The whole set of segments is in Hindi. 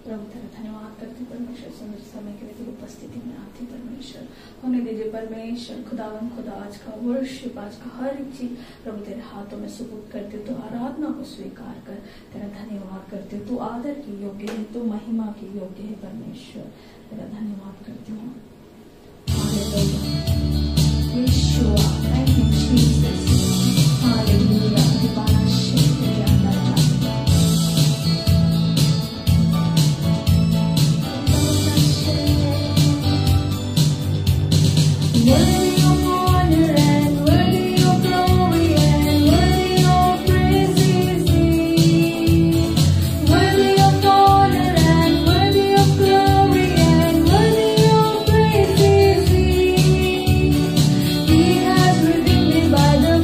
प्रभु तेरा धन्यवाद करते परमेश्वर, सुंदर समय के लिए तेरी उपस्थिति में आती परमेश्वर। होने दीजिए परमेश्वर, खुदावन खुदा आज का वर्शिप, आज का हर एक चीज प्रभु तेरे हाथों में सुपुर्द करते हो। तो आराधना को स्वीकार कर तेरा धन्यवाद करते हो। तू आदर की योग्य है, तू महिमा की योग्य है परमेश्वर। तेरा धन्यवाद करती हूँ। Yeshua, thank you Jesus, hallelujah. Worthy of honor and worthy of glory and worthy of praise is He. Worthy of honor and worthy of glory and worthy of praise is He. He has redeemed me by the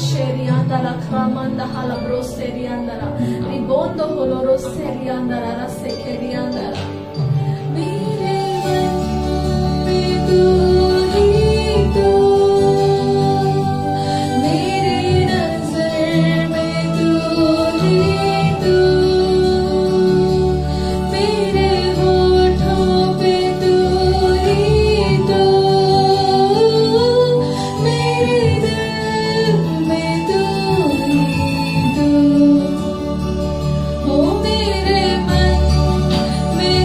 sheriandala kramanda halabro seriandala ribondo holoro seriandala rasse keriandala mere मन में तू ही तू मेरे नजर में तू ही तू मेरे होठों पे तू ही तू मेरे दिल में तू ही तू हो मेरे मन में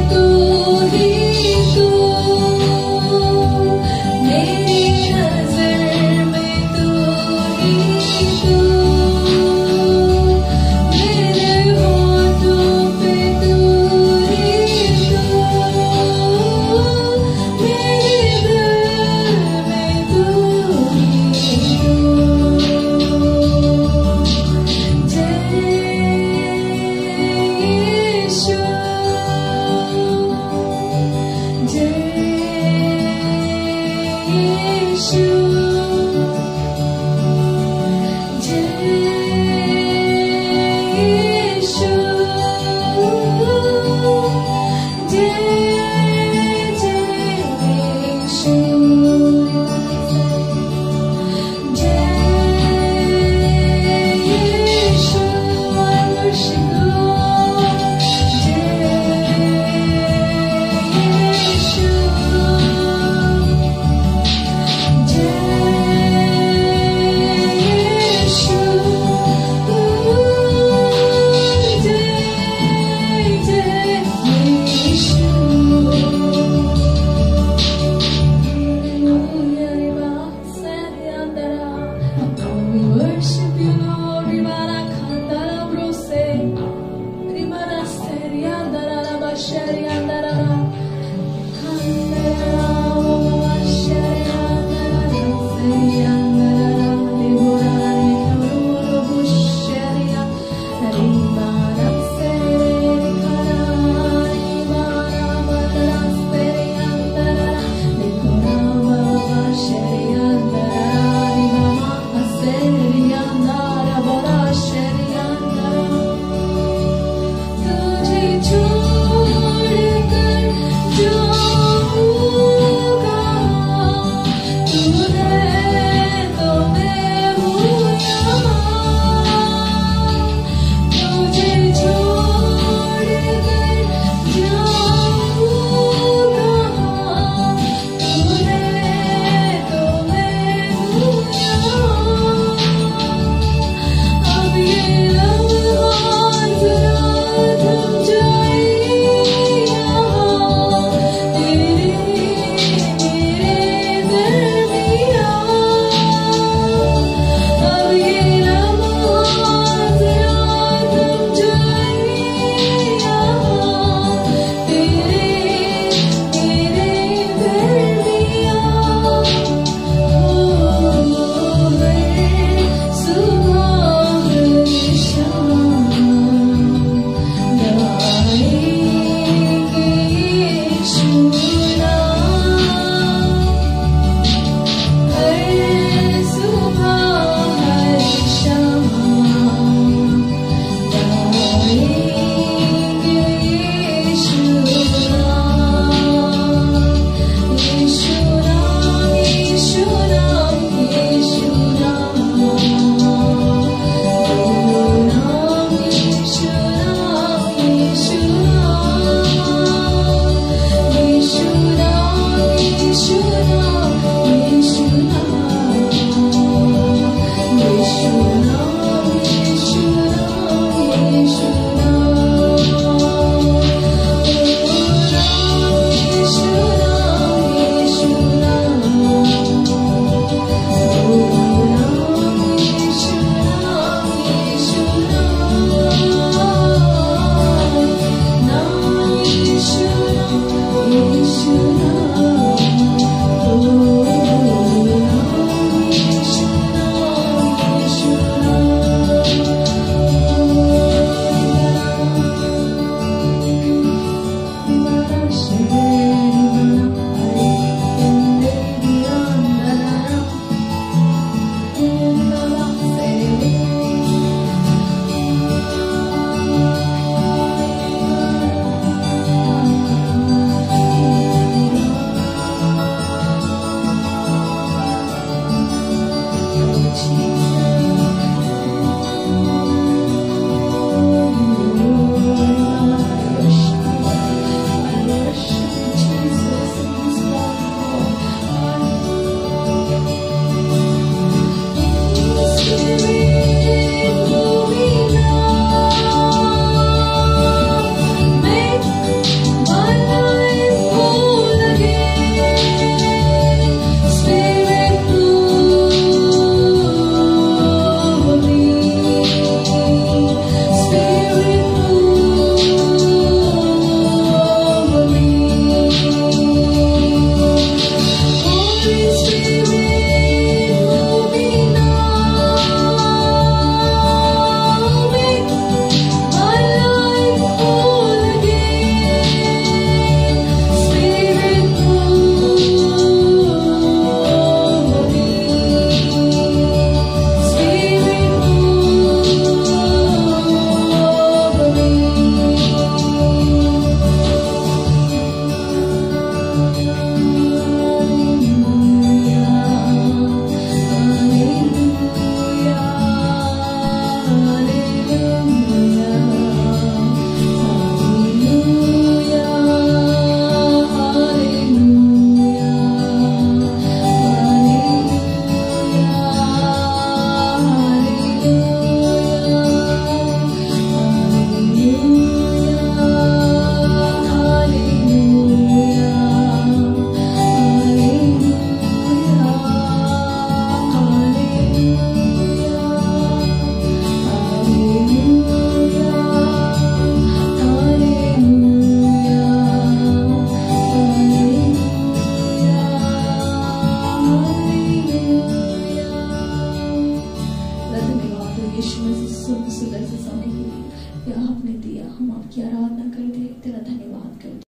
यीशु मसीह सुंदर से समय के लिए आपने दिया, हम आपकी आराधना करते, तेरा धन्यवाद करते।